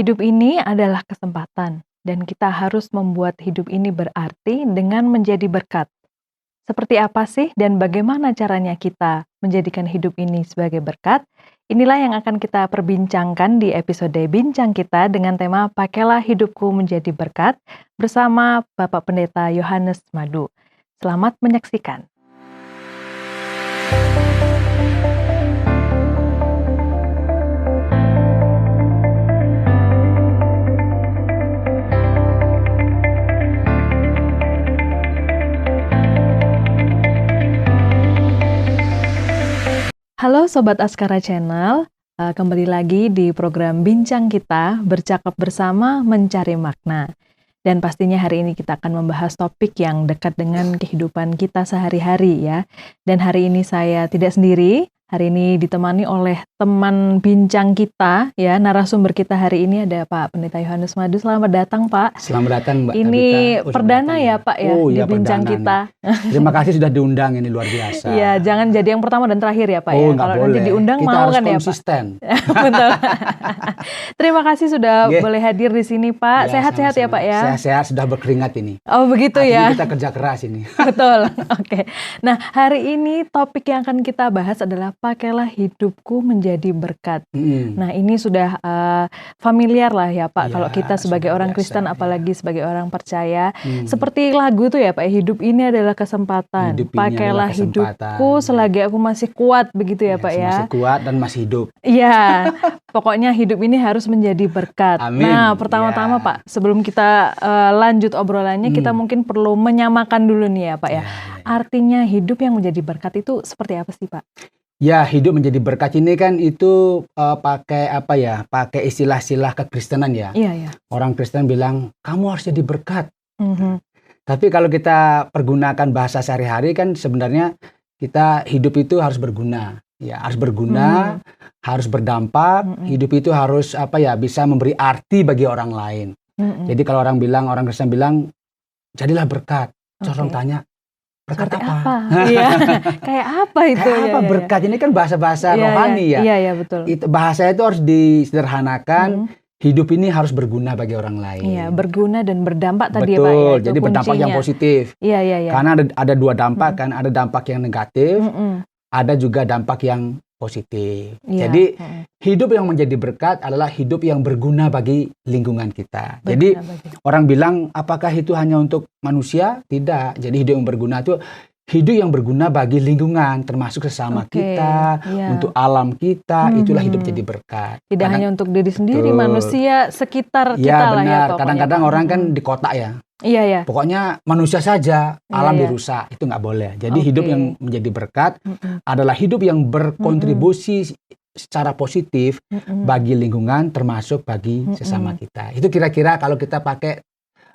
Hidup ini adalah kesempatan, dan kita harus membuat hidup ini berarti dengan menjadi berkat. Seperti apa sih dan bagaimana caranya kita menjadikan hidup ini sebagai berkat? Inilah yang akan kita perbincangkan di episode Bincang Kita dengan tema Pakailah Hidupku Menjadi Berkat bersama Bapak Pendeta Yohanes Madu. Selamat menyaksikan. Halo Sobat Askara Channel, kembali lagi di program Bincang Kita, bercakap bersama mencari makna. Dan pastinya hari ini kita akan membahas topik yang dekat dengan kehidupan kita sehari-hari ya. Dan hari ini saya tidak sendiri, hari ini ditemani oleh teman bincang kita ya, narasumber kita hari ini ada Pak Pendeta Yohanes Madu. Selamat datang Pak. Selamat datang Mbak Ini Tabita. perdana ya Pak ya di bincang kita. Terima kasih sudah diundang, ini luar biasa. Iya, jangan jadi yang pertama dan terakhir ya Pak ya. Kalau nanti diundang kita mau harus kan ya Pak. konsisten. Betul. Terima kasih sudah boleh hadir di sini Pak. Ya, Sehat-sehat ya sama-sama. Pak ya. Sehat-sehat, sudah berkeringat ini. Oh begitu ya. Artinya kita kerja keras ini. Betul. Oke. Nah hari ini topik yang akan kita bahas adalah pakailah hidupku menjadi berkat. Nah ini sudah familiar lah ya Pak. Ya, kalau kita sebagai orang biasa, Kristen, ya. apalagi sebagai orang percaya, seperti lagu tuh ya Pak. Hidup ini adalah kesempatan. Hidup ini Pakailah adalah kesempatan. hidupku selagi aku masih kuat, begitu ya Pak ya. Masih kuat dan masih hidup. Iya, pokoknya hidup ini harus menjadi berkat. Amin. Nah, pertama-tama Ya. Pak, sebelum kita lanjut obrolannya, kita mungkin perlu menyamakan dulu nih ya Pak ya. Artinya hidup yang menjadi berkat itu seperti apa sih Pak? Ya, hidup menjadi berkat ini kan itu pakai istilah-istilah kekristenan ya. Iya, ya. Orang Kristen bilang, kamu harus jadi berkat. Mhm. Tapi kalau kita pergunakan bahasa sehari-hari kan sebenarnya kita hidup itu harus berguna. Ya, harus berguna, harus berdampak. Hidup itu harus bisa memberi arti bagi orang lain. Jadi kalau orang Kristen bilang, jadilah berkat. Terus orang tanya, berkat Seperti apa? Iya, kayak apa itu? Kayak apa berkat? Ini kan bahasa-bahasa rohani ya. Iya, betul. Bahasa itu harus disederhanakan. Hidup ini harus berguna bagi orang lain. Iya, berguna dan berdampak tadi ya Betul, Pak ya. Itu jadi berdampak kuncinya. yang positif. Iya. Karena ada dua dampak kan, ada dampak yang negatif, ada juga dampak yang positif. Iya. Jadi hidup yang menjadi berkat adalah hidup yang berguna bagi lingkungan kita. Jadi orang bilang apakah itu hanya untuk manusia? Tidak. Jadi hidup yang berguna itu hidup yang berguna bagi lingkungan, termasuk sesama kita, untuk alam kita. Itulah hidup jadi berkat. Tidak hanya untuk diri sendiri, Betul. manusia sekitar kita Ya lah ya. benar. Pokoknya, Kadang-kadang Pak. orang kan di kota ya. Iya. Pokoknya manusia saja, alam Iya. dirusak. Itu nggak boleh. Jadi hidup yang menjadi berkat adalah hidup yang berkontribusi secara positif bagi lingkungan, termasuk bagi sesama kita. Itu kira-kira kalau kita pakai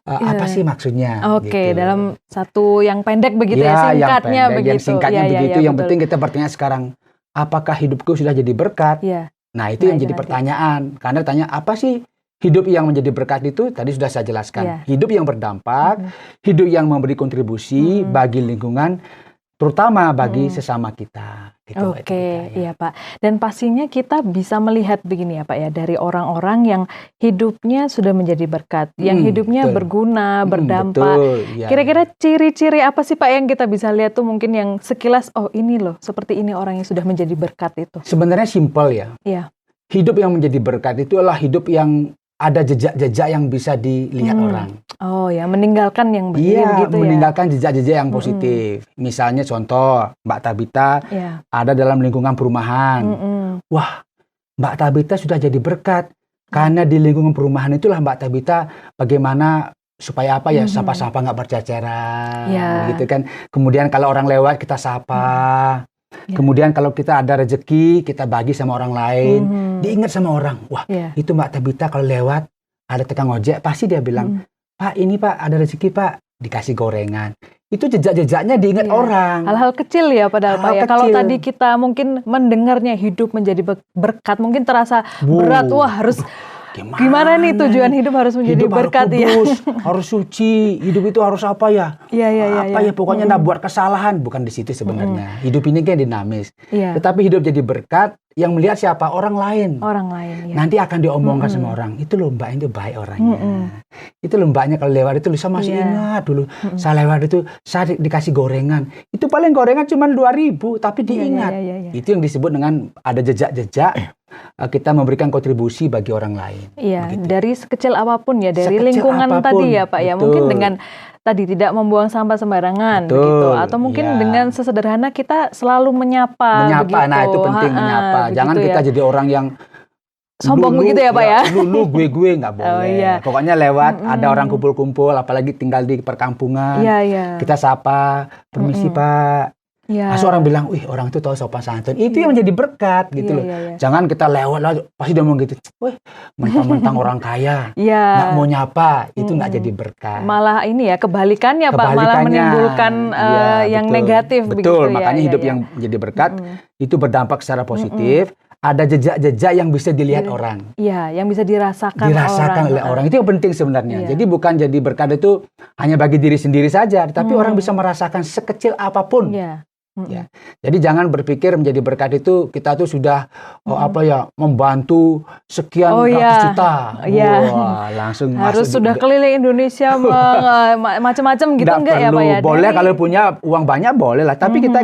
apa sih maksudnya? Oke, gitu. dalam satu yang pendek begitu ya, singkatnya yang pendek, begitu. yang singkatnya begitu. Yang betul. penting kita bertanya sekarang, apakah hidupku sudah jadi berkat? Iya. Nah, itu yang jadi pertanyaan. Karena tanya apa sih hidup yang menjadi berkat itu? Tadi sudah saya jelaskan. Hidup yang berdampak, hidup yang memberi kontribusi bagi lingkungan, terutama bagi sesama kita. Gitu, Oke, iya Pak. Dan pastinya kita bisa melihat begini ya Pak ya, dari orang-orang yang hidupnya sudah menjadi berkat, yang hidupnya berguna, berdampak. Betul, ya. Kira-kira ciri-ciri apa sih Pak yang kita bisa lihat tuh mungkin yang sekilas, oh ini loh, seperti ini orang yang sudah menjadi berkat itu. Sebenarnya simpel ya. Iya. Hidup yang menjadi berkat itu adalah hidup yang ada jejak-jejak yang bisa dilihat orang. Oh ya, meninggalkan yang begitu ya. Meninggalkan jejak-jejak yang positif. Misalnya contoh, Mbak Tabita ada dalam lingkungan perumahan. Wah, Mbak Tabita sudah jadi berkat. Karena di lingkungan perumahan itulah Mbak Tabita bagaimana supaya sampah-sampah nggak berceceran. Gitu kan. Kemudian kalau orang lewat kita sapa. Kemudian kalau kita ada rezeki, kita bagi sama orang lain. Diingat sama orang. Wah, itu Mbak Tabita kalau lewat, ada tukang ojek, pasti dia bilang, Pak, ini Pak, ada rezeki Pak. Dikasih gorengan. Itu jejak-jejaknya diingat orang. Hal-hal kecil ya padahal Pak ya. Kalau tadi kita mungkin mendengarnya hidup menjadi berkat, mungkin terasa berat. Wah, harus Gimana nih tujuan hidup harus menjadi hidup berkat harus kudus, harus suci, hidup itu harus apa ya? Apa ya pokoknya nggak buat kesalahan, bukan di situ sebenarnya. Hidup ini kan dinamis. Tetapi hidup jadi berkat yang melihat siapa? Orang lain. Nanti akan diomongkan sama orang. Itu loh Mbak, itu baik orangnya. Itu loh Mbaknya kalau lewat itu saya masih ingat dulu. Saya lewat itu saya dikasih gorengan. Itu paling gorengan cuma 2.000 tapi diingat. Itu yang disebut dengan ada jejak-jejak. Kita memberikan kontribusi bagi orang lain. Dari sekecil apapun ya, dari lingkungan tadi ya Pak ya. Mungkin dengan tadi tidak membuang sampah sembarangan begitu, atau mungkin dengan sesederhana kita selalu menyapa begitu. Nah itu penting menyapa. Jangan kita jadi orang yang sombong begitu ya Pak ya. Lu gue nggak boleh. Pokoknya lewat ada orang kumpul-kumpul, apalagi tinggal di perkampungan. Kita sapa, permisi Pak. Asal orang bilang, wih orang itu tahu sopan santun. Itu yang menjadi berkat gitu loh. Jangan kita lewat lah, pasti dia ngomong gitu. Wih, mentang-mentang orang kaya, nggak mau nyapa, itu nggak jadi berkat. Malah ini ya kebalikannya Pak, malah menimbulkan yang negatif. Betul, makanya hidup yang menjadi berkat itu berdampak secara positif. Ada jejak-jejak yang bisa dilihat orang. Yang bisa dirasakan oleh orang. Itu yang penting sebenarnya. Jadi bukan jadi berkat itu hanya bagi diri sendiri saja, tapi orang bisa merasakan sekecil apapun. Jadi jangan berpikir menjadi berkat itu kita tuh sudah membantu sekian ratus juta. Wah, langsung harus sudah keliling Indonesia macam-macam gitu enggak ya Pak ya? Boleh kalau punya uang banyak boleh lah, tapi kita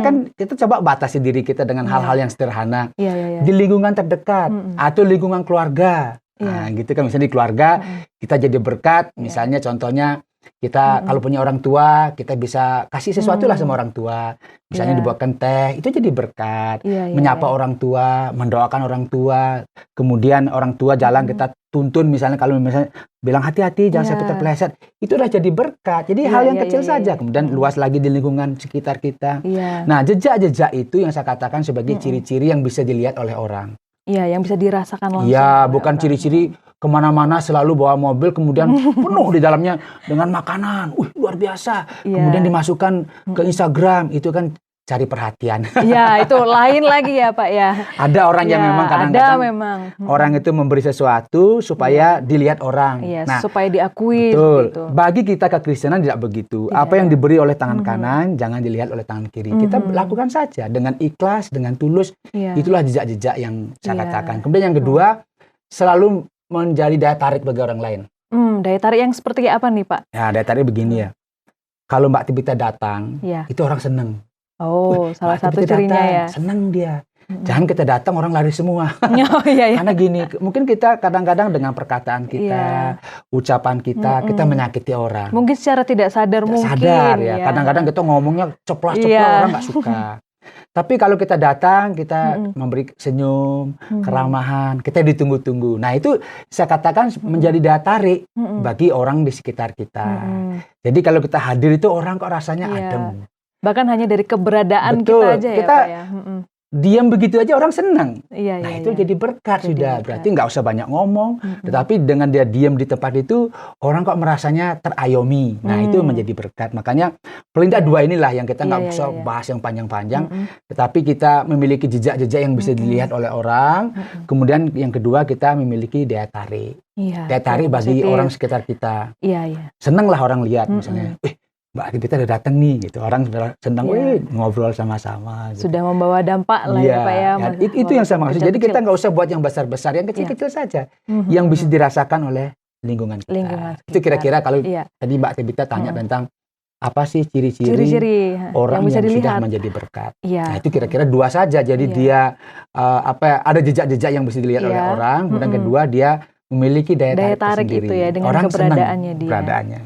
coba batasi diri kita dengan hal-hal yang sederhana. Di lingkungan terdekat atau lingkungan keluarga. Nah, gitu kan misalnya di keluarga kita jadi berkat, misalnya contohnya kita kalau punya orang tua, kita bisa kasih sesuatu lah sama orang tua. Misalnya dibuatkan teh, itu jadi berkat. Menyapa orang tua, mendoakan orang tua. Kemudian orang tua jalan kita tuntun, misalnya kalau misalnya bilang hati-hati jangan sampai terpeleset. Itu udah jadi berkat. Jadi hal yang kecil saja. Kemudian luas lagi di lingkungan sekitar kita. Nah, jejak-jejak itu yang saya katakan sebagai ciri-ciri yang bisa dilihat oleh orang. Yang bisa dirasakan langsung. Bukan ciri-ciri kemana-mana selalu bawa mobil, kemudian penuh di dalamnya dengan makanan. Luar biasa. Kemudian dimasukkan ke Instagram, itu kan cari perhatian. Itu lain lagi ya Pak ya. Ada orang yang memang kadang-kadang orang itu memberi sesuatu supaya dilihat orang. Supaya diakui. Betul. Gitu. Bagi kita kekristenan tidak begitu. Apa yang diberi oleh tangan kanan, jangan dilihat oleh tangan kiri. Kita lakukan saja dengan ikhlas, dengan tulus. Itulah jejak-jejak yang saya katakan. Kemudian yang kedua, selalu menjadi daya tarik bagi orang lain. Daya tarik yang seperti apa nih Pak? Daya tarik begini ya. Kalau Mbak Tabita datang, itu orang seneng. Salah satu cirinya ya. Seneng dia. Jangan kita datang orang lari semua. Karena gini, mungkin kita kadang-kadang dengan perkataan kita, ucapan kita, kita menyakiti orang. Mungkin secara tidak sadar mungkin. Sadar ya. Kadang-kadang kita ngomongnya ceplas-ceplos, orang nggak suka. Tapi kalau kita datang, kita memberi senyum, keramahan, kita ditunggu-tunggu. Nah itu saya katakan menjadi daya tarik bagi orang di sekitar kita. Jadi kalau kita hadir itu orang kok rasanya adem. Bahkan hanya dari keberadaan kita aja ya Pak ya. Diam begitu aja orang senang. Itu jadi berkat sudah. Berarti nggak usah banyak ngomong. Tetapi dengan dia diam di tempat itu, orang kok merasanya terayomi. Nah itu menjadi berkat. Makanya perintah dua inilah yang kita nggak usah bahas yang panjang-panjang. Tetapi kita memiliki jejak-jejak yang bisa dilihat oleh orang. Kemudian yang kedua kita memiliki daya tarik. Daya tarik bagi orang sekitar kita. Seneng lah orang lihat misalnya. Mbak kita udah datang nih gitu, orang sudah senang ngobrol sama-sama gitu. Sudah membawa dampak lah ya Pak ya. Itu yang saya maksud. Jadi kita nggak usah buat yang besar-besar, yang kecil-kecil saja yang bisa dirasakan oleh lingkungan kita. Itu kira-kira kalau tadi Mbak Tabita tanya tentang apa sih ciri-ciri orang yang sudah menjadi berkat. Nah itu kira-kira dua saja. Jadi dia ada jejak-jejak yang bisa dilihat oleh orang. Kemudian kedua dia memiliki daya tarik itu ya dengan orang keberadaannya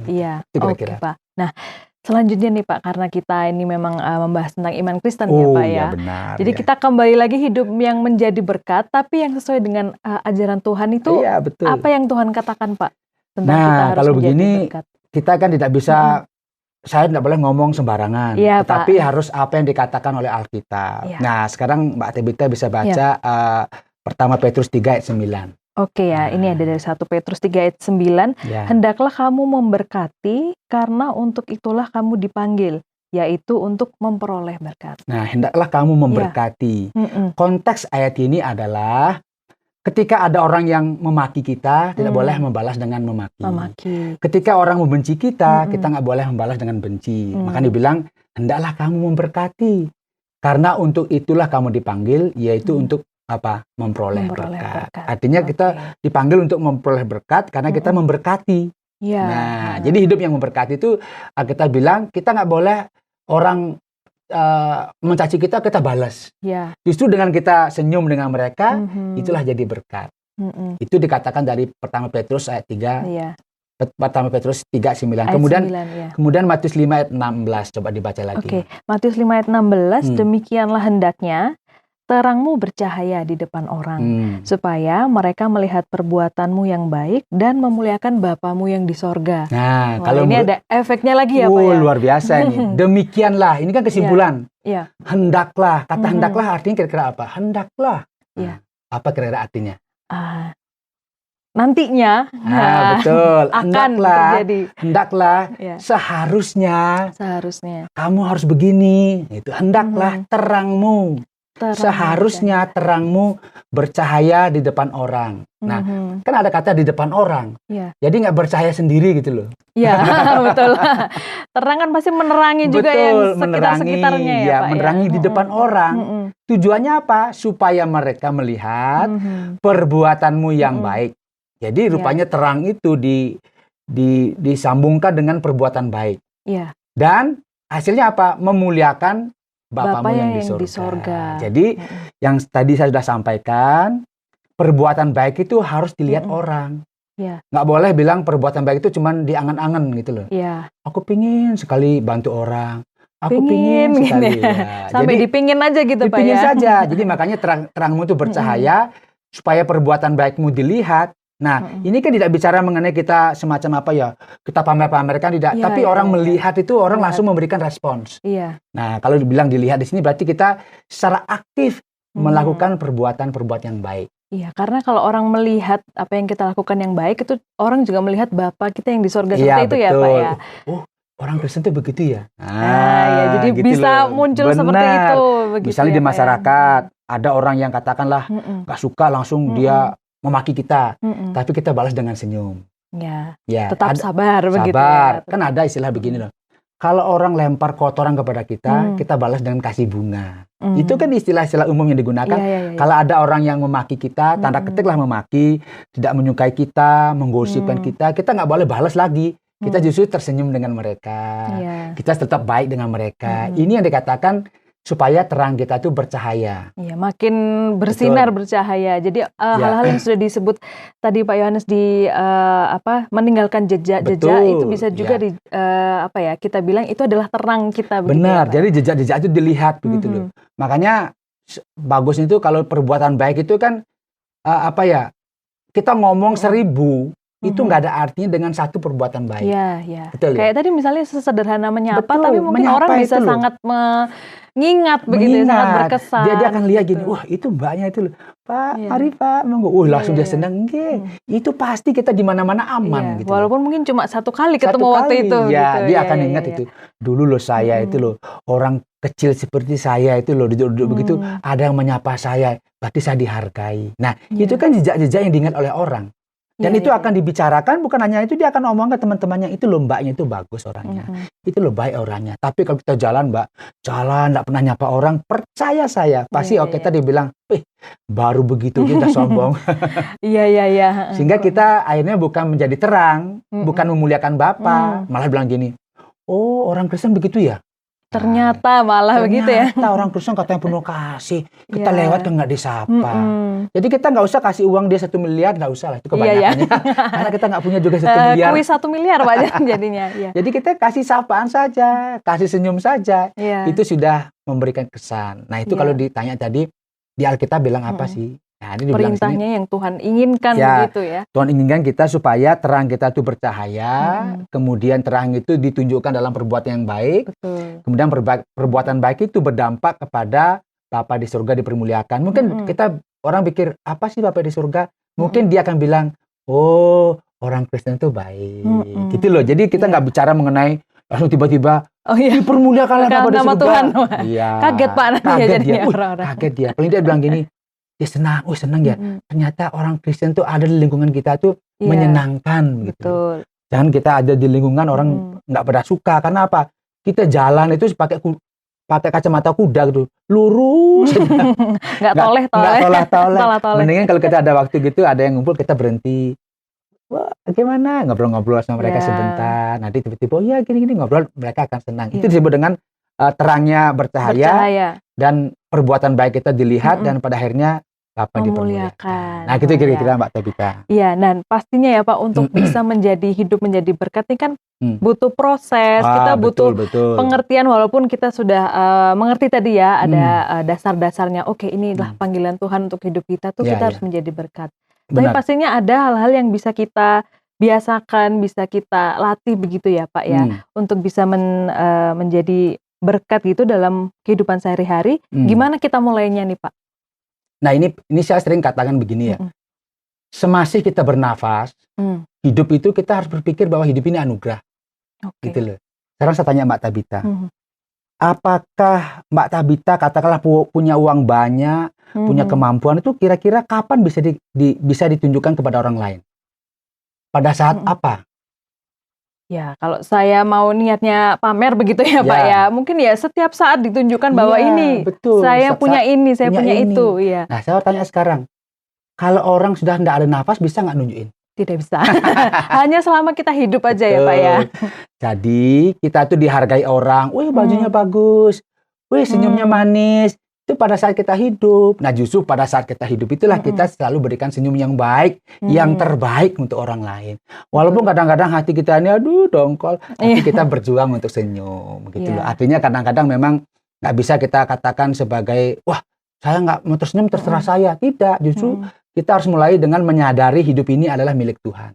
dia. Itu kira-kira. Pak. Nah, selanjutnya nih Pak, karena kita ini memang membahas tentang iman Kristen ya Pak ya. Benar, jadi kita kembali lagi hidup yang menjadi berkat, tapi yang sesuai dengan ajaran Tuhan itu apa yang Tuhan katakan Pak? Tentang kita harus kalau begini berkat. Kita kan tidak bisa, saya tidak boleh ngomong sembarangan, tetapi harus apa yang dikatakan oleh Alkitab. Nah sekarang Mbak Tabita bisa baca pertama Petrus 3 ayat 9. Oke ya, ini ada dari 1 Petrus 3 ayat 9. Hendaklah kamu memberkati karena untuk itulah kamu dipanggil, yaitu untuk memperoleh berkat. Nah, hendaklah kamu memberkati. Konteks ayat ini adalah Ketika ada orang yang memaki kita, tidak boleh membalas dengan memaki. Ketika orang membenci kita, kita nggak boleh membalas dengan benci. Maka dibilang, hendaklah kamu memberkati. Karena untuk itulah kamu dipanggil, yaitu untuk apa? Memperoleh berkat. Artinya kita dipanggil untuk memperoleh berkat karena kita memberkati. Nah, jadi hidup yang memberkati itu kita bilang, kita nggak boleh orang mencaci kita balas. Justru dengan kita senyum dengan mereka, itulah jadi berkat. Itu dikatakan dari pertama Petrus ayat 3. Pertama Petrus 3:9. Kemudian Matius 5 ayat 16, coba dibaca lagi. Matius 5 ayat 16, demikianlah hendaknya terangmu bercahaya di depan orang, supaya mereka melihat perbuatanmu yang baik dan memuliakan Bapamu yang di sorga. Nah, kalau ini ada efeknya lagi ya Pak ya? Luar biasa nih. Demikianlah, ini kan kesimpulan. Hendaklah, kata hendaklah artinya kira-kira apa? Hendaklah. Apa kira-kira artinya? Nantinya. Betul. Akan terjadi. Hendaklah. Seharusnya. Kamu harus begini. Itu hendaklah terangmu. Seharusnya terangmu bercahaya di depan orang. Nah, kan ada kata di depan orang. Jadi nggak bercahaya sendiri gitu loh. Iya, betul. Terang kan pasti menerangi juga yang sekitar-sekitarnya ya, Pak. Menerangi di depan orang. Tujuannya apa? Supaya mereka melihat perbuatanmu yang baik. Jadi rupanya terang itu disambungkan dengan perbuatan baik. Dan hasilnya apa? Memuliakan Bapamu yang di sorga. Jadi yang tadi saya sudah sampaikan, perbuatan baik itu harus dilihat orang. Nggak boleh bilang perbuatan baik itu cuma diangan-angan gitu loh. Aku pingin sekali bantu orang. Aku pingin sekali. Sampai dipingin aja gitu Pak ya. Dipingin saja. Jadi makanya terangmu itu bercahaya supaya perbuatan baikmu dilihat. Nah, ini kan tidak bicara mengenai kita semacam apa ya, kita pamer-pamerkan tidak, tapi orang melihat itu orang langsung memberikan respons. Nah, kalau dibilang dilihat di sini berarti kita secara aktif melakukan perbuatan-perbuatan yang baik. Karena kalau orang melihat apa yang kita lakukan yang baik, itu orang juga melihat Bapa kita yang di sorga seperti itu ya Pak ya. Orang Kristen itu begitu ya. Jadi gitu bisa muncul seperti itu. Misalnya di masyarakat, ada orang yang katakanlah gak suka langsung dia memaki kita, tapi kita balas dengan senyum. Tetap sabar begitu. Kan ada istilah begini loh. Kalau orang lempar kotoran kepada kita, kita balas dengan kasih bunga. Itu kan istilah-istilah umum yang digunakan. Kalau ada orang yang memaki kita, tanda ketiklah memaki, tidak menyukai kita, menggosipkan kita nggak boleh balas lagi. Kita justru tersenyum dengan mereka. Kita tetap baik dengan mereka. Ini yang dikatakan supaya terang kita itu bercahaya. Makin bersinar, bercahaya. Jadi hal-hal yang sudah disebut tadi Pak Yohanes di meninggalkan jejak-jejak itu bisa juga kita bilang itu adalah terang kita. Benar. Jadi jejak-jejak itu dilihat begitu loh. Makanya bagusnya itu kalau perbuatan baik itu kan kita ngomong 1000 itu nggak ada artinya dengan satu perbuatan baik. Betul. Kayak tadi misalnya sesederhana menyapa, tapi mungkin orang bisa sangat mengingat begitu, sangat berkesan. Dia akan lihat gini, wah itu mbaknya itu loh, Pak, mari Pak, monggo. Langsung dia senang, itu pasti kita di mana-mana aman gitu. Walaupun mungkin cuma satu kali ketemu waktu itu. Dia akan ingat itu. Dulu loh saya itu loh, orang kecil seperti saya itu loh, duduk-duduk begitu, ada yang menyapa saya, berarti saya dihargai. Nah, itu kan jejak-jejak yang diingat oleh orang. Dan itu akan dibicarakan, bukan hanya itu, dia akan ngomong ke teman-temannya, itu loh mbaknya itu bagus orangnya, itu loh baik orangnya. Tapi kalau kita jalan nggak pernah nyapa orang, percaya saya, pasti kita dibilang, baru begitu dia udah sombong. Sehingga kita akhirnya bukan menjadi terang, bukan memuliakan Bapa, malah bilang gini, oh orang Kristen begitu ya? Ternyata begitu ya. Ternyata orang Kristen katanya penuh kasih. Kita lewat kan nggak disapa. Jadi kita nggak usah kasih uang dia 1 miliar, nggak usah lah. Itu kebanyakannya. Karena kita nggak punya juga 1 miliar. Kuis 1 miliar Pak jadinya. Jadi kita kasih sapaan saja, kasih senyum saja. Itu sudah memberikan kesan. Nah itu kalau ditanya tadi, di Alkitab bilang apa sih? Nah, ini perintahnya yang Tuhan inginkan begitu ya. Tuhan inginkan kita supaya terang kita itu bercahaya, kemudian terang itu ditunjukkan dalam perbuatan yang baik, kemudian perbuatan baik itu berdampak kepada Bapa di surga dipermuliakan. Mungkin kita orang pikir apa sih Bapa di surga? Mungkin dia akan bilang, oh orang Kristen itu baik, gitu loh. Jadi kita nggak bicara mengenai langsung tiba-tiba dipermuliakanlah Bapa di surga. Tuhan. Kaget Pak, kaget dia. Orang-orang. Kaget dia. Paling dia bilang gini. dia senang, senang ya. Ternyata orang Kristen tuh ada di lingkungan kita tuh menyenangkan gitu. Betul. Jangan kita ada di lingkungan orang nggak pada suka. Karena apa? Kita jalan itu pakai kacamata kuda gitu, lurus. Nggak toleh. Mendingan kalau kita ada waktu gitu, ada yang ngumpul, kita berhenti. Wah, gimana? Ngobrol-ngobrol sama mereka sebentar. Nanti tiba-tiba, oh ya gini-gini ngobrol, mereka akan senang. Itu disebut dengan terangnya bercahaya. Dan perbuatan baik kita dilihat dan pada akhirnya apa dipermuliakan. Nah, gitu kira-kira Mbak Tabita. Iya, dan pastinya ya Pak, untuk bisa hidup menjadi berkat ini kan butuh proses, kita butuh pengertian, walaupun kita sudah mengerti tadi ya, ada dasar-dasarnya. Oke, inilah panggilan Tuhan untuk hidup kita tuh, kita harus menjadi berkat. Tapi pastinya ada hal-hal yang bisa kita biasakan, bisa kita latih begitu ya Pak ya, untuk bisa menjadi berkat gitu dalam kehidupan sehari-hari. Gimana kita mulainya nih Pak? Nah, ini saya sering katakan begini ya. Semasih kita bernafas, hidup itu kita harus berpikir bahwa hidup ini anugerah. Gitu loh. Sekarang saya tanya Mbak Tabita. Apakah Mbak Tabita katakanlah punya uang banyak, punya kemampuan, itu kira-kira kapan bisa ditunjukkan kepada orang lain? Pada saat apa? Ya, kalau saya mau niatnya pamer begitu ya Pak ya, mungkin ya setiap saat ditunjukkan bahwa ini, saya punya ini, saya punya itu. Ya. Nah, saya tanya sekarang, kalau orang sudah tidak ada nafas, bisa nggak nunjukin? Tidak bisa. Hanya selama kita hidup aja ya Pak ya. Jadi kita tuh dihargai orang, wih bajunya bagus, wih senyumnya manis. Itu pada saat kita hidup. Nah, justru pada saat kita hidup itulah kita selalu berikan senyum yang baik, yang terbaik untuk orang lain. Walaupun kadang-kadang hati kita ini aduh dongkol, tapi kita berjuang untuk senyum gitu loh. Artinya kadang-kadang memang nggak bisa kita katakan sebagai wah, saya nggak mau tersenyum terserah saya. Tidak, justru kita harus mulai dengan menyadari hidup ini adalah milik Tuhan.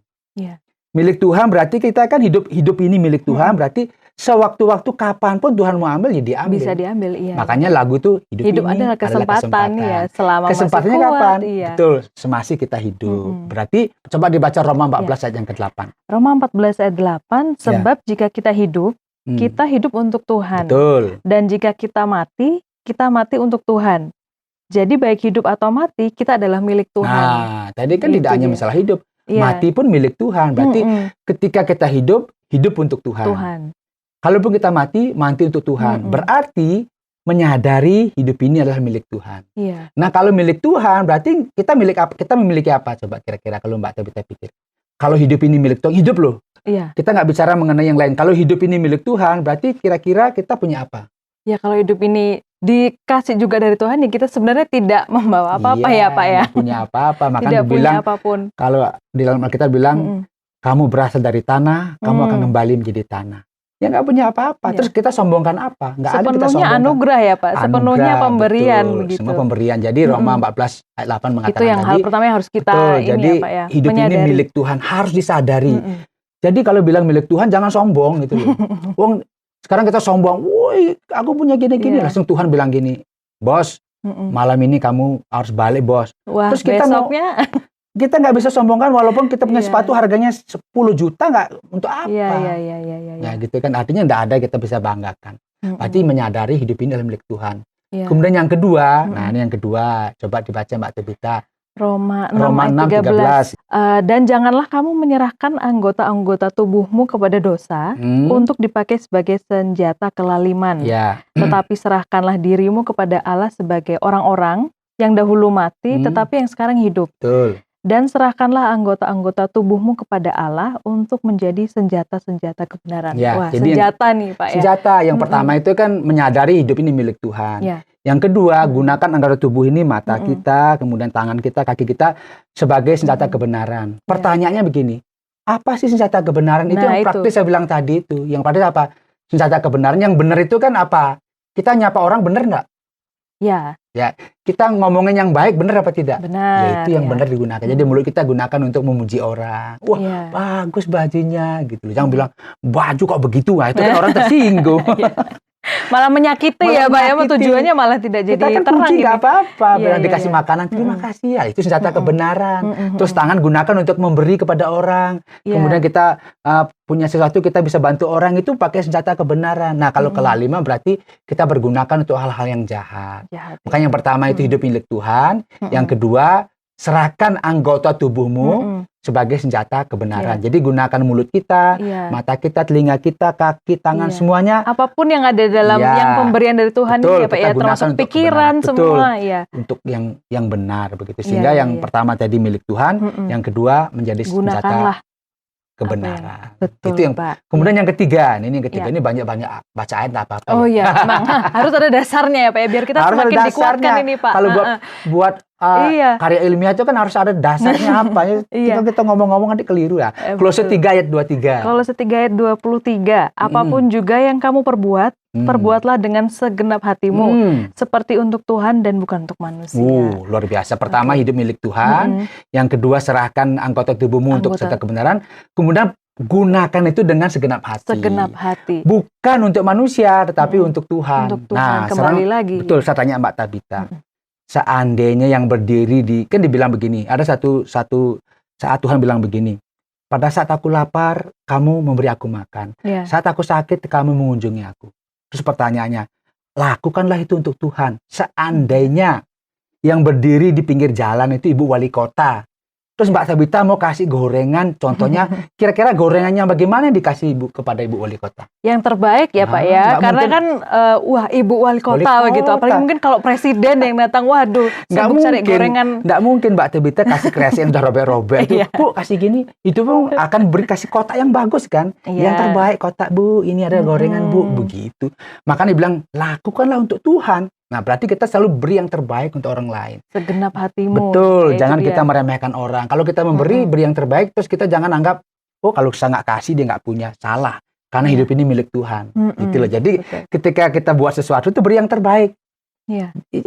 Milik Tuhan berarti kita kan hidup ini milik Tuhan, berarti sewaktu-waktu kapanpun Tuhan mau ambil ya diambil. Bisa diambil, iya. Makanya lagu tuh hidup ini adalah kesempatan. Ya, selama kesempatannya masih kuat, kapan? Iya. Betul, semasih kita hidup. Berarti coba dibaca Roma 14 ayat yang ke-8. Roma 14 ayat 8, sebab jika kita hidup untuk Tuhan. Betul. Dan jika kita mati untuk Tuhan. Jadi baik hidup atau mati, kita adalah milik Tuhan. Nah, tadi kan tidak hanya masalah hidup, mati pun milik Tuhan. Berarti ketika kita hidup untuk Tuhan. Kalaupun kita mati untuk Tuhan. Berarti menyadari hidup ini adalah milik Tuhan. Nah, kalau milik Tuhan, berarti kita memiliki apa? Coba kira-kira kalau Mbak Tabita pikir. Kalau hidup ini milik Tuhan, hidup loh. Kita nggak bicara mengenai yang lain. Kalau hidup ini milik Tuhan, berarti kira-kira kita punya apa? Ya, kalau hidup ini dikasih juga dari Tuhan, ya kita sebenarnya tidak membawa apa-apa ya Pak ya. Tidak punya apa-apa. Maka tidak dibilang, punya apapun. Kalau di dalam Alkitab bilang, kamu berasal dari tanah, kamu akan kembali menjadi tanah. Ya nggak punya apa-apa. Terus kita sombongkan apa? Nggak ada kita sombongkan. Sepenuhnya anugerah ya Pak, sepenuhnya pemberian. Betul. Begitu. Semua pemberian. Jadi Roma 14 ayat 8 mengatakan itu yang hal pertama yang harus kita jadi ya Pak ya, hidup menyadari. Ini milik Tuhan, harus disadari. Jadi kalau bilang milik Tuhan, jangan sombong gitu loh. Wong, sekarang kita sombong, woi aku punya gini-gini. Langsung Tuhan bilang gini, bos, malam ini kamu harus balik bos. Wah, terus kita besoknya kita nggak bisa sombongkan walaupun kita punya sepatu harganya 10 juta, nggak untuk apa? Ya gitu kan, artinya nggak ada kita bisa banggakan. Berarti menyadari hidup ini adalah milik Tuhan. Kemudian yang kedua, nah ini yang kedua, coba dibaca Mbak Tabita. Roma 6:13. Dan janganlah kamu menyerahkan anggota-anggota tubuhmu kepada dosa untuk dipakai sebagai senjata kelaliman. Tetapi serahkanlah dirimu kepada Allah sebagai orang-orang yang dahulu mati tetapi yang sekarang hidup. Betul. Dan serahkanlah anggota-anggota tubuhmu kepada Allah untuk menjadi senjata-senjata kebenaran. Wah, senjata nih Pak ya. Senjata yang pertama itu kan menyadari hidup ini milik Tuhan. Yang kedua, gunakan anggota tubuh ini, mata kita, kemudian tangan kita, kaki kita sebagai senjata kebenaran. Pertanyaannya begini, apa sih senjata kebenaran? Itu yang praktis saya bilang tadi itu. Yang praktis apa? Senjata kebenaran yang benar itu kan apa? Kita nyapa orang benar nggak? Ya, kita ngomongin yang baik benar apa tidak? Benar. Ya itu yang benar digunakan. Jadi mulut kita gunakan untuk memuji orang. Wah, bagus bajunya gitu. Jangan bilang baju kok begitu, itu kan orang tersinggung. Malah menyakiti Malah ya Pak ya, menyakiti. tujuannya malah tidak jadi Kita kan terang puji gitu. nggak apa-apa, Iya, dikasih iya. makanan, terima kasih ya, itu senjata kebenaran. Terus Mm-mm. tangan gunakan untuk memberi kepada orang. Iya. Kemudian kita punya sesuatu, kita bisa bantu orang, itu pakai senjata kebenaran. Nah, kalau kelima berarti kita bergunakan untuk hal-hal yang jahat. Makanya yang pertama itu hidup milik Tuhan, yang kedua serahkan anggota tubuhmu sebagai senjata kebenaran. Jadi gunakan mulut kita, mata kita, telinga kita, kaki, tangan, semuanya. Apapun yang ada dalam yang pemberian dari Tuhan betul, ya Pak ya, termasuk pikiran semua ya. Untuk yang benar begitu. Sehingga yang pertama tadi milik Tuhan, yang kedua menjadi senjata kebenaran. Betul, itu yang Pak. Kemudian yang ketiga, ini banyak-banyak baca ayat apa-apa. Oh iya, memang harus ada dasarnya ya Pak ya, biar kita harus semakin dikuatkan ini Pak. Kalau buat karya ilmiah itu kan harus ada dasarnya apa ya. Kita ngomong-ngomong nanti keliru ya. Kolose 3 ayat 23. Kolose 3 ayat 23. Apapun juga yang kamu perbuat, perbuatlah dengan segenap hatimu, seperti untuk Tuhan dan bukan untuk manusia. Luar biasa. Pertama hidup milik Tuhan, yang kedua serahkan anggota tubuhmu untuk senjata kebenaran, kemudian gunakan itu dengan segenap hati. Segenap hati. Bukan untuk manusia, tetapi untuk Tuhan. Untuk Tuhan. Nah, kembali lagi. Betul, saya tanya Mbak Tabita. Seandainya yang berdiri kan dibilang begini, ada satu saat Tuhan bilang begini, pada saat aku lapar, kamu memberi aku makan. Saat aku sakit, kamu mengunjungi aku. Terus pertanyaannya, lakukanlah itu untuk Tuhan. Seandainya yang berdiri di pinggir jalan itu ibu wali kota, terus Mbak Tabita mau kasih gorengan, contohnya kira-kira gorengannya bagaimana yang dikasih kepada ibu wali kota? Yang terbaik ya Pak ya, karena kan ibu wali kota begitu, apalagi mungkin kalau presiden yang datang, waduh, sibuk cari gorengan. Nggak mungkin Mbak Tabita kasih kreasi yang udah robek-robek itu, Bu kasih gini, itu pun akan beri kasih kotak yang bagus kan, yang terbaik kotak Bu, ini ada gorengan Bu, begitu. Makanya bilang lakukanlah untuk Tuhan. Nah, berarti kita selalu beri yang terbaik untuk orang lain. Segenap hatimu. Betul, jangan kita meremehkan orang. Kalau kita memberi, beri yang terbaik, terus kita jangan anggap, oh kalau saya nggak kasih, dia nggak punya. Salah, karena hidup ini milik Tuhan. Gitu loh. Jadi ketika kita buat sesuatu, itu beri yang terbaik.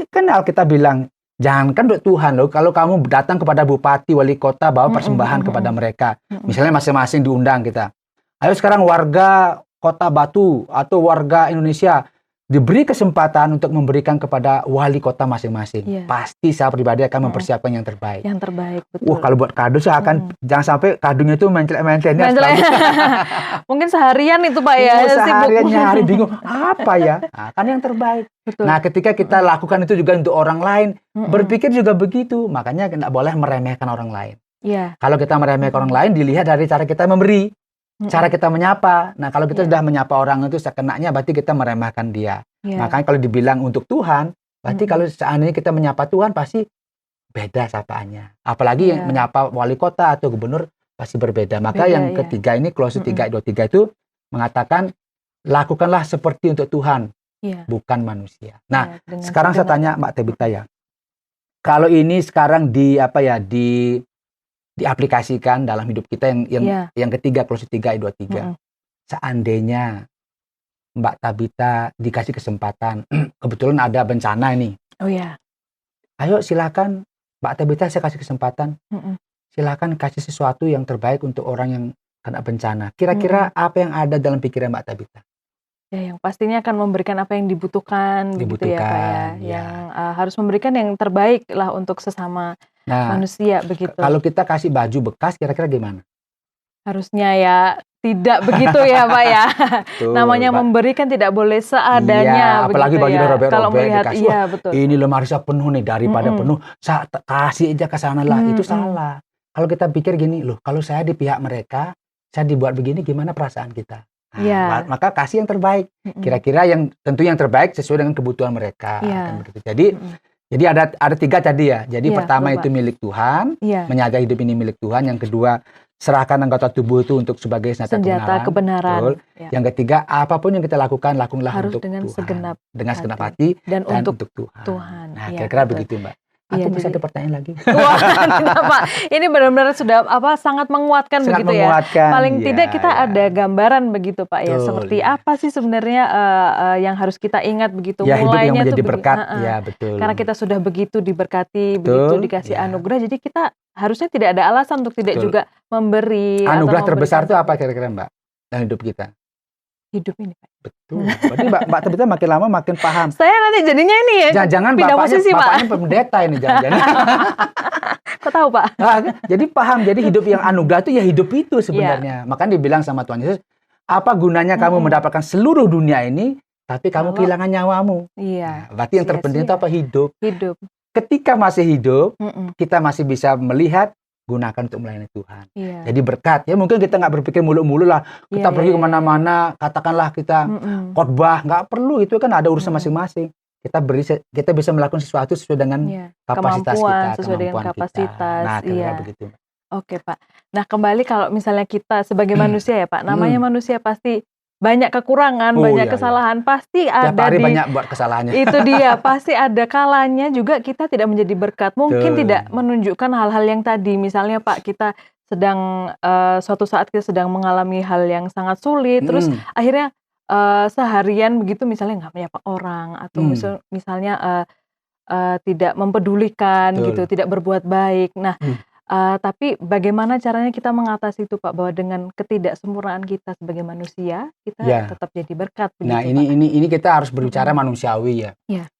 Kan Alkitab bilang, jangankan untuk Tuhan loh, kalau kamu datang kepada bupati, wali kota, bawa persembahan kepada mereka. Misalnya masing-masing diundang kita. Ayo sekarang warga kota Batu atau warga Indonesia, diberi kesempatan untuk memberikan kepada wali kota masing-masing. Pasti saya pribadi akan mempersiapkan yang terbaik. Yang terbaik, betul. Kalau buat kado saya akan jangan sampai kadonya itu menclet-menclet. Mungkin seharian itu Pak ya. Seharian nyari bingung apa ya. Nah, kan yang terbaik. Betul. Nah, ketika kita lakukan itu juga untuk orang lain, berpikir juga begitu. Makanya tidak boleh meremehkan orang lain. Kalau kita meremehkan orang lain, dilihat dari cara kita memberi. Cara kita menyapa. Nah, kalau kita sudah menyapa orang itu sekenanya, berarti kita meremehkan dia. Makanya kalau dibilang untuk Tuhan, berarti kalau seandainya kita menyapa Tuhan, pasti beda sapaannya. Apalagi yang menyapa wali kota atau gubernur, pasti berbeda. Maka yang ketiga ini, Kolose 3 ayat 23 itu mengatakan, lakukanlah seperti untuk Tuhan, bukan manusia. Nah, sekarang saya tanya Mbak Tabita ya, kalau ini sekarang diaplikasikan dalam hidup kita yang ketiga, Kolose 3 ayat 23. Seandainya Mbak Tabita dikasih kesempatan, kebetulan ada bencana ini. Ayo silakan Mbak Tabita, saya kasih kesempatan. Silakan kasih sesuatu yang terbaik untuk orang yang kena bencana. Kira-kira apa yang ada dalam pikiran Mbak Tabita? Ya, yang pastinya akan memberikan apa yang dibutuhkan begitu ya Pak ya. Yang harus memberikan yang terbaik lah untuk sesama manusia begitu. Kalau kita kasih baju bekas, kira-kira gimana? Harusnya ya tidak begitu ya Pak ya. Namanya memberi kan tidak boleh seadanya. Apalagi baju udah robek-robek. Kalau melihat, betul. Ini lemari saya penuh nih, daripada penuh, saya kasih aja ke sana lah. Itu salah. Kalau kita pikir gini, loh, kalau saya di pihak mereka, saya dibuat begini, gimana perasaan kita? Maka kasih yang terbaik. Kira-kira tentu yang terbaik sesuai dengan kebutuhan mereka. Kan begitu. Jadi ada tiga tadi ya. Jadi pertama itu milik Tuhan, menjaga hidup ini milik Tuhan. Yang kedua, serahkan anggota tubuh itu untuk sebagai senjata kebenaran. Yang ketiga, apapun yang kita lakukan, lakukanlah untuk dengan Tuhan. Dengan segenap hati dan untuk Tuhan. Nah, kira-kira begitu Mbak. Aku bisa ada pertanyaan lagi. Wah, kenapa? Ini benar-benar sudah sangat menguatkan begitu ya. Paling tidak kita ada gambaran begitu Pak ya. Seperti apa sih sebenarnya yang harus kita ingat begitu mulainya hidup yang menjadi berkat. Betul. Karena kita sudah begitu diberkati, begitu dikasih anugerah, jadi kita harusnya tidak ada alasan untuk tidak juga memberi. Anugerah terbesar itu apa kira-kira Mbak dalam hidup kita? hidup ini, Pak. Betul. Berarti Mbak Tabita makin lama makin paham. Saya nanti jadinya ini ya. Jangan-jangan bapaknya pendeta ini jangan-jangan. Kok tahu, Pak? Jadi paham. Jadi hidup yang anugerah itu ya hidup itu sebenarnya. Makanya dibilang sama Tuhan Yesus, apa gunanya kamu mendapatkan seluruh dunia ini, tapi kamu kehilangan nyawamu. Iya. Nah, berarti yang terpenting itu apa? Hidup. Ketika masih hidup, kita masih bisa melihat, gunakan untuk melayani Tuhan. Jadi berkat. Ya mungkin kita nggak berpikir mulu-mulu lah. Kita pergi kemana-mana, katakanlah kita khotbah. Nggak perlu, itu kan ada urusan masing-masing. Kita bisa melakukan sesuatu sesuai dengan kapasitas kita. Sesuai dengan kapasitas. Nah, kira-kira begitu. Oke, Pak. Nah, kembali kalau misalnya kita sebagai manusia ya, Pak. Namanya manusia pasti banyak kekurangan, banyak kesalahan, pasti ada. Tiap hari banyak buat kesalahannya. Itu dia, pasti ada kalanya juga kita tidak menjadi berkat. Mungkin tidak menunjukkan hal-hal yang tadi, misalnya Pak, kita sedang suatu saat kita sedang mengalami hal yang sangat sulit, terus akhirnya seharian begitu misalnya nggak menyapa orang, atau misalnya tidak mempedulikan gitu, tidak berbuat baik. Nah, tapi bagaimana caranya kita mengatasi itu, Pak, bahwa dengan ketidaksempurnaan kita sebagai manusia, kita tetap jadi berkat begitu, Nah, Pak? ini kita harus berbicara manusiawi ya.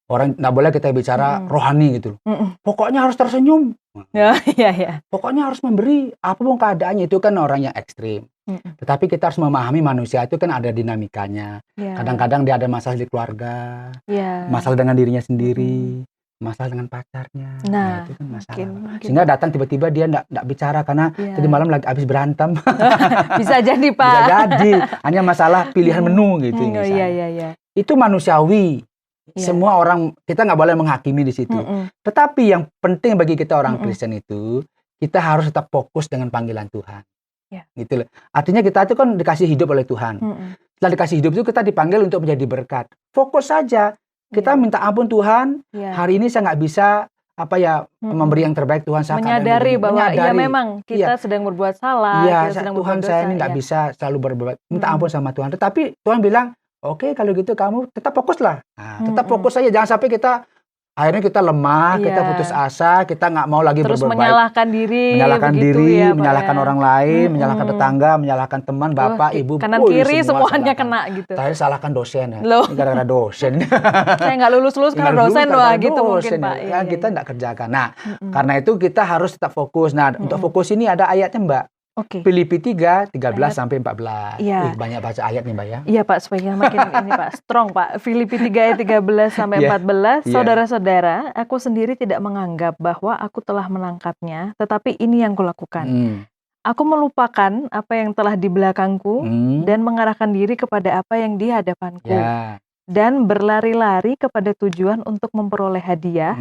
Orang nggak boleh kita bicara rohani gitu. Pokoknya harus tersenyum. Pokoknya harus memberi apapun keadaannya, itu kan orang yang ekstrim. Tetapi kita harus memahami manusia itu kan ada dinamikanya. Kadang-kadang dia ada masalah di keluarga, masalah dengan dirinya sendiri, masalah dengan pacarnya. Nah, itu kan masalah. Sehingga datang tiba-tiba dia nggak bicara karena tadi malam lagi habis berantem. Bisa jadi, Pak. Bisa jadi. Hanya masalah pilihan menu gitu misalnya. Itu manusiawi. Semua orang, kita nggak boleh menghakimi di situ. Tetapi yang penting bagi kita orang Kristen itu, kita harus tetap fokus dengan panggilan Tuhan. Gitu loh. Artinya kita itu kan dikasih hidup oleh Tuhan. Setelah dikasih hidup itu kita dipanggil untuk menjadi berkat. Fokus saja. Kita minta ampun Tuhan, hari ini saya nggak bisa memberi yang terbaik Tuhan. Saya menyadari bahwa ya memang kita sedang berbuat salah. Tuhan saya ini nggak bisa selalu berbuat, minta ampun sama Tuhan. Tetapi Tuhan bilang, oke, kalau gitu kamu tetap fokuslah. Nah, tetap fokus saja, jangan sampai akhirnya kita lemah, kita putus asa, kita nggak mau lagi terus berbuat baik. menyalahkan diri, menyalahkan orang lain, menyalahkan tetangga, menyalahkan teman, bapak, ibu, kanan kiri semuanya kena gitu. Saya salahkan dosen ya, gara-gara dosen. Saya nggak lulus karena dosen, gitu mungkin, Pak. Kita nggak kerjakan. Nah, karena itu kita harus tetap fokus. Nah, untuk fokus ini ada ayatnya, Mbak. Filipi 3, 13 sampai 14. Banyak baca ayat nih, Mbak ya. Iya, Pak, supaya makin ini, Pak, strong, Pak. Filipi 3 ayat 13 sampai 14. Saudara-saudara, aku sendiri tidak menganggap bahwa aku telah menangkapnya, tetapi ini yang kulakukan. Aku melupakan apa yang telah di belakangku dan mengarahkan diri kepada apa yang di hadapanku. Dan berlari-lari kepada tujuan untuk memperoleh hadiah,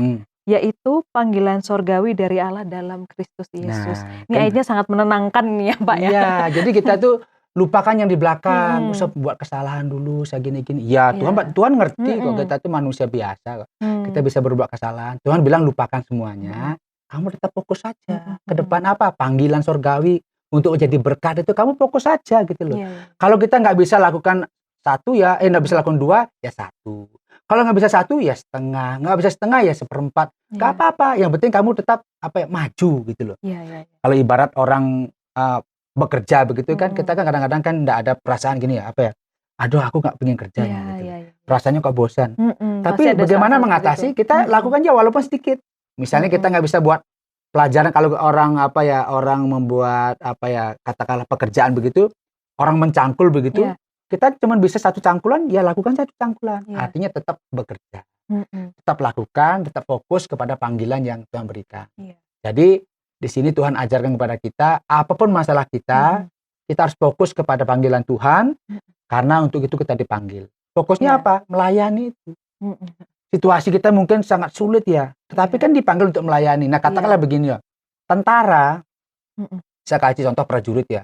yaitu panggilan sorgawi dari Allah dalam Kristus Yesus. Ini ayatnya sangat menenangkan nih ya, Pak ya. Iya, jadi kita tuh lupakan yang di belakang, usah buat kesalahan dulu, saya gini-gini. Ya, Tuhan ngerti kok kita tuh manusia biasa kok. Kita bisa berbuat kesalahan. Tuhan bilang lupakan semuanya, kamu tetap fokus saja. Ke depan apa? Panggilan sorgawi untuk jadi berkat itu kamu fokus saja gitu loh. Kalau kita nggak bisa lakukan satu nggak bisa lakukan 2 ya 1. Kalau nggak bisa 1 ya setengah, nggak bisa setengah ya 1/4. Nggak apa-apa, yang penting kamu tetap maju gitu loh. Kalau ibarat orang bekerja begitu kan, kita kan kadang-kadang kan nggak ada perasaan gini ya, aduh aku nggak pengen kerja gitu. Perasaannya kok bosan. Tapi bagaimana mengatasi? Kita lakukan aja walaupun sedikit. Misalnya kita nggak bisa buat pelajaran, kalau orang orang membuat katakanlah pekerjaan begitu, orang mencangkul begitu. Kita cuma bisa 1 cangkulan, ya lakukan 1 cangkulan. Artinya tetap bekerja. Tetap lakukan, tetap fokus kepada panggilan yang Tuhan berikan. Jadi di sini Tuhan ajarkan kepada kita, apapun masalah kita, kita harus fokus kepada panggilan Tuhan, karena untuk itu kita dipanggil. Fokusnya apa? Melayani itu. Situasi kita mungkin sangat sulit ya, tetapi kan dipanggil untuk melayani. Nah, katakanlah begini loh, tentara, saya kasih contoh prajurit ya,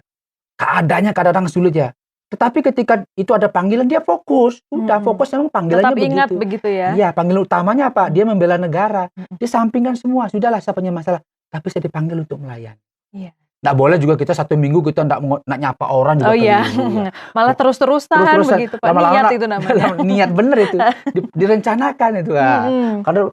keadaannya kadang-kadang sulit ya. Tetapi ketika itu ada panggilan, dia fokus. Udah fokus, memang panggilannya begitu. Tetap ingat begitu ya. Iya, panggilan utamanya apa? Dia membela negara. Dia sampingkan semua. Sudahlah, saya punya masalah. Tapi saya dipanggil untuk melayani. Nggak boleh juga kita 1 minggu kita nggak nyapa orang juga. Malah terus-terusan begitu, Pak. Niat itu namanya. Niat bener itu. Direncanakan itu.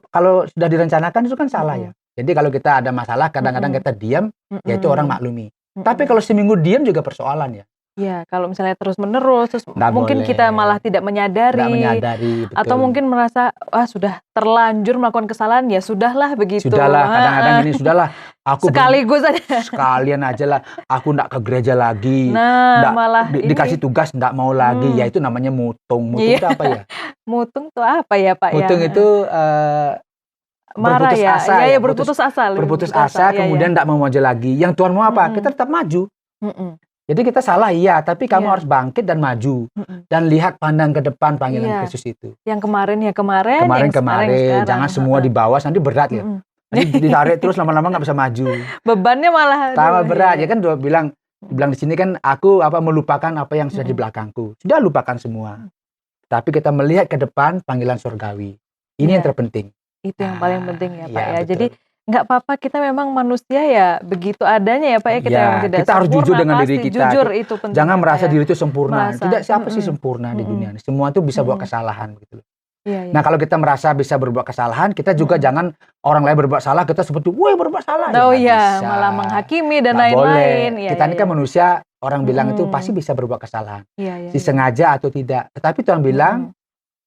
Kalau sudah direncanakan itu kan salah ya. Jadi kalau kita ada masalah, kadang-kadang kita diam, ya itu orang maklumi. Tapi kalau seminggu diam juga persoalan ya. Ya, kalau misalnya terus-menerus, terus Nggak mungkin boleh. kita malah tidak menyadari, betul. atau mungkin merasa, wah sudah terlanjur melakukan kesalahan, ya sudahlah begitu. Sudahlah, kadang-kadang ini sudahlah, aku sekaligus aja. sekalian aja lah, aku nggak ke gereja lagi, Nah, nggak malah dikasih tugas nggak mau lagi, ya itu namanya mutung. Mutung Iya. itu apa ya? Mutung tuh apa ya Pak ya? Mutung itu Marah berputus ya? asa Iya, ya, ya berputus asa. berputus asa, Iya, kemudian nggak mau maju lagi. Yang Tuhan mau apa? Kita tetap maju. Jadi kita salah iya, tapi kamu harus bangkit dan maju dan lihat pandang ke depan panggilan Kristus itu. Yang kemarin ya kemarin, yang kemarin, jangan semua dibawa, nanti berat ya. Nanti ditarik terus lama-lama nggak bisa maju. Bebannya malah tambah berat ya kan. Dia bilang di sini kan aku melupakan apa yang sudah di belakangku. Sudah lupakan semua. Tapi kita melihat ke depan panggilan surgawi. Ini yang terpenting. Itu yang paling penting ya Pak ya. Betul. Jadi nggak apa-apa, kita memang manusia ya begitu adanya ya Pak ya. Kita memang tidak kita harus sempurna, jujur dengan diri kita. Jujur itu penting. Jangan ya, merasa Pak, diri itu sempurna. Tidak, siapa sih sempurna di dunia ini? Semua itu bisa buat kesalahan gitu. Nah, kalau kita merasa bisa berbuat kesalahan, kita juga jangan orang lain berbuat salah, kita seperti, woi berbuat salah. Oh iya, malah menghakimi dan lain-lain. Kita ini kan manusia, orang bilang itu pasti bisa berbuat kesalahan. Disengaja atau tidak. Tetapi Tuhan bilang,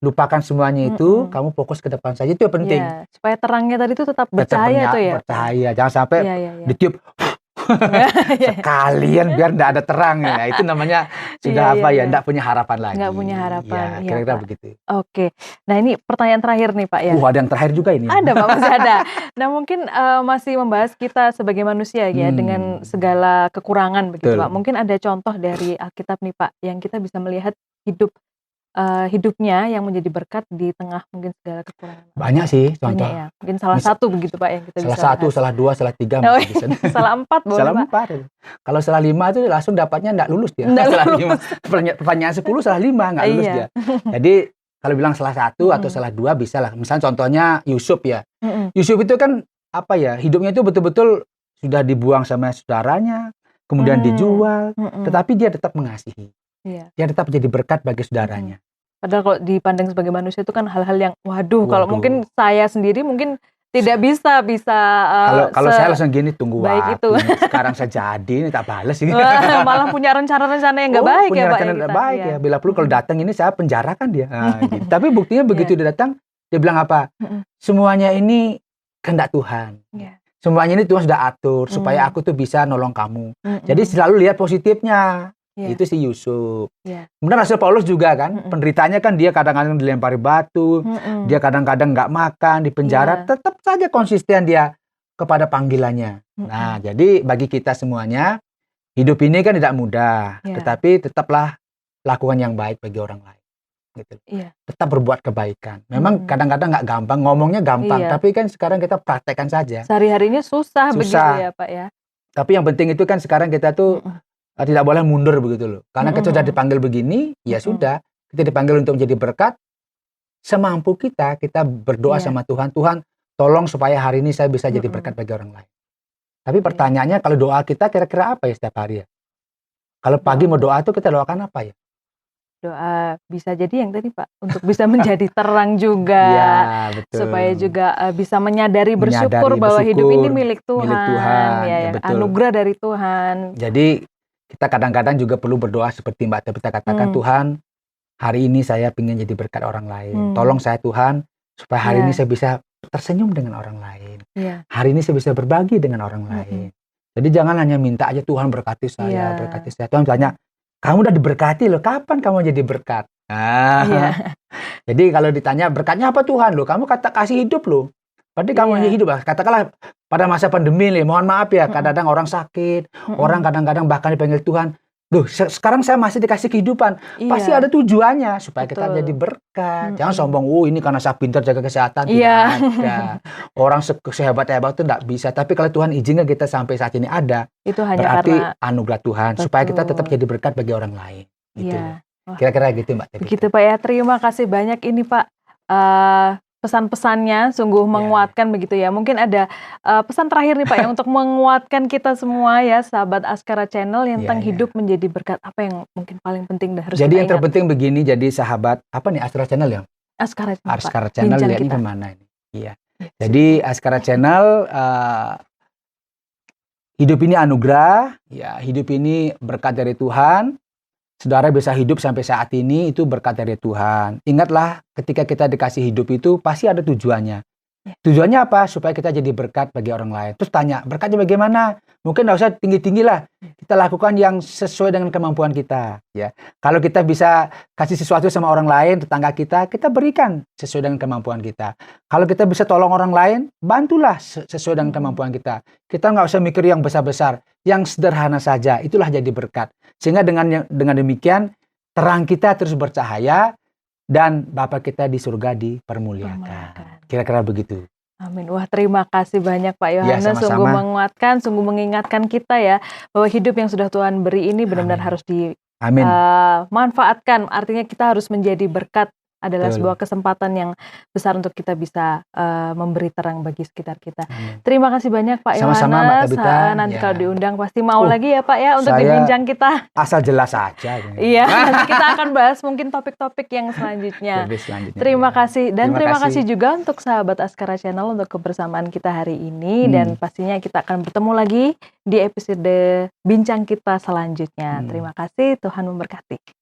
lupakan semuanya itu, kamu fokus ke depan saja, itu yang penting. Supaya terangnya tadi itu tetap bercahaya tuh ya. Bercahaya, jangan sampai ditiup sekalian biar enggak ada terang ya. Itu namanya sudah enggak punya harapan lagi. Enggak punya harapan. Ya, kira-kira begitu. Oke. Nah, ini pertanyaan terakhir nih Pak ya. Ada yang terakhir juga ini. Ada Pak, masih ada. Nah, mungkin masih membahas kita sebagai manusia ya dengan segala kekurangan begitu Pak. Mungkin ada contoh dari Alkitab nih Pak yang kita bisa melihat hidupnya yang menjadi berkat di tengah mungkin segala kekurangan. Banyak sih contoh. Banyak ya. Mungkin salah satu begitu Pak yang kita bisa Salah satu, salah dua, salah tiga bisa. Salah 4 boleh salah Pak. 4. Kalau salah 5 itu langsung dapatnya enggak lulus dia. Salah 5. Pertanyaan 10 salah 5 enggak lulus dia. Jadi kalau bilang salah 1 atau salah 2 bisa lah. Misalnya contohnya Yusuf ya. Yusuf itu kan hidupnya itu betul-betul sudah dibuang sama saudaranya, kemudian dijual, tetapi dia tetap mengasihi. Dia tetap jadi berkat bagi saudaranya. Padahal kalau dipandang sebagai manusia itu kan hal-hal yang waduh. Kalau mungkin saya sendiri mungkin tidak bisa kalau saya langsung gini, tunggu baik waktu. Sekarang saya jadi ini tak balas ini. Malah punya rencana-rencana yang nggak baik ya Pak. Punya rencana baik ya. Bila perlu kalau datang ini saya penjarakan dia. Nah, gitu. Tapi buktinya begitu dia datang, dia bilang apa? Semuanya ini kehendak Tuhan. Semuanya ini Tuhan sudah atur supaya aku tuh bisa nolong kamu. Jadi selalu lihat positifnya. Itu si Yusuf. Kemudian Rasul Paulus juga kan, penderitanya kan dia kadang-kadang dilempari batu, dia kadang-kadang nggak makan, di penjara, tetap saja konsisten dia kepada panggilannya. Nah, jadi bagi kita semuanya, hidup ini kan tidak mudah, tetapi tetaplah lakukan yang baik bagi orang lain. Gitu. Tetap berbuat kebaikan. Memang kadang-kadang nggak gampang, ngomongnya gampang, tapi kan sekarang kita praktekkan saja. Sehari-harinya susah begitu ya Pak ya. Tapi yang penting itu kan sekarang kita tuh tidak boleh mundur begitu loh. Karena kita sudah dipanggil begini, ya sudah. Kita dipanggil untuk menjadi berkat. Semampu kita berdoa sama Tuhan. Tuhan, tolong supaya hari ini saya bisa jadi berkat bagi orang lain. Tapi pertanyaannya, kalau doa kita kira-kira apa ya setiap hari ya? Kalau pagi mau doa itu kita doakan apa ya? Doa bisa jadi yang tadi Pak, untuk bisa menjadi terang juga. Betul. Supaya juga bisa menyadari bersyukur bahwa hidup ini milik Tuhan. Ya, anugerah dari Tuhan. Jadi kita kadang-kadang juga perlu berdoa seperti Mbak Tabita katakan, Tuhan, hari ini saya ingin jadi berkat orang lain. Tolong saya Tuhan, supaya hari ini saya bisa tersenyum dengan orang lain. Hari ini saya bisa berbagi dengan orang lain. Jadi jangan hanya minta aja Tuhan berkati saya, berkati saya. Tuhan tanya, kamu udah diberkati loh, kapan kamu jadi berkat? Jadi kalau ditanya berkatnya apa Tuhan loh, kamu kasih hidup loh. Berarti kamu hanya hidup lah. Katakanlah pada masa pandemi nih, mohon maaf ya, kadang-kadang orang sakit, orang kadang-kadang bahkan dipanggil Tuhan. Duh, sekarang saya masih dikasih kehidupan. Pasti ada tujuannya supaya kita jadi berkat. Jangan sombong, ini karena saya pintar jaga kesehatan. Tidak ada. Orang sehebat-hebat itu tidak bisa. Tapi kalau Tuhan izinkan kita sampai saat ini ada, itu hanya berarti karena anugerah Tuhan. Supaya kita tetap jadi berkat bagi orang lain. Gitu. Kira-kira gitu Mbak. Begitu Pak ya, terima kasih banyak ini Pak. Pesan-pesannya sungguh menguatkan begitu ya. Mungkin ada pesan terakhir nih Pak ya untuk menguatkan kita semua ya, sahabat Askara Channel yang tentang hidup menjadi berkat. Apa yang mungkin paling penting dan harus jadi kita yang ingat? Terpenting begini, jadi sahabat apa nih Askara Channel ya? Askara Channel lihatnya kemana ini? Iya. Jadi Askara Channel hidup ini anugerah, ya hidup ini berkat dari Tuhan. saudara bisa hidup sampai saat ini itu berkat dari Tuhan. Ingatlah, ketika kita dikasih hidup itu pasti ada tujuannya. Tujuannya apa? Supaya kita jadi berkat bagi orang lain. Terus tanya, berkatnya bagaimana? Mungkin nggak usah tinggi-tinggi lah. Kita lakukan yang sesuai dengan kemampuan kita. Ya, kalau kita bisa kasih sesuatu sama orang lain, tetangga kita berikan sesuai dengan kemampuan kita. Kalau kita bisa tolong orang lain, bantulah sesuai dengan kemampuan kita. Kita nggak usah mikir yang besar-besar, yang sederhana saja. Itulah jadi berkat. Sehingga dengan demikian, terang kita terus bercahaya, dan Bapa kita di surga dipermuliakan. Kira-kira begitu. Amin. Wah, terima kasih banyak Pak Yohanes. Ya, sungguh menguatkan, sungguh mengingatkan kita ya, bahwa hidup yang sudah Tuhan beri ini benar-benar harus dimanfaatkan. Artinya kita harus menjadi berkat, adalah sebuah kesempatan yang besar untuk kita bisa memberi terang bagi sekitar kita. Terima kasih banyak Pak Yohanes. Sama-sama Mbak Tabita. Nanti kalau diundang pasti mau lagi ya Pak ya untuk dibincang kita. Asal jelas aja. Iya, nanti kita akan bahas mungkin topik-topik yang selanjutnya. Terima kasih. Dan terima kasih juga untuk sahabat Askara Channel untuk kebersamaan kita hari ini. Dan pastinya kita akan bertemu lagi di episode bincang kita selanjutnya. Terima kasih, Tuhan memberkati.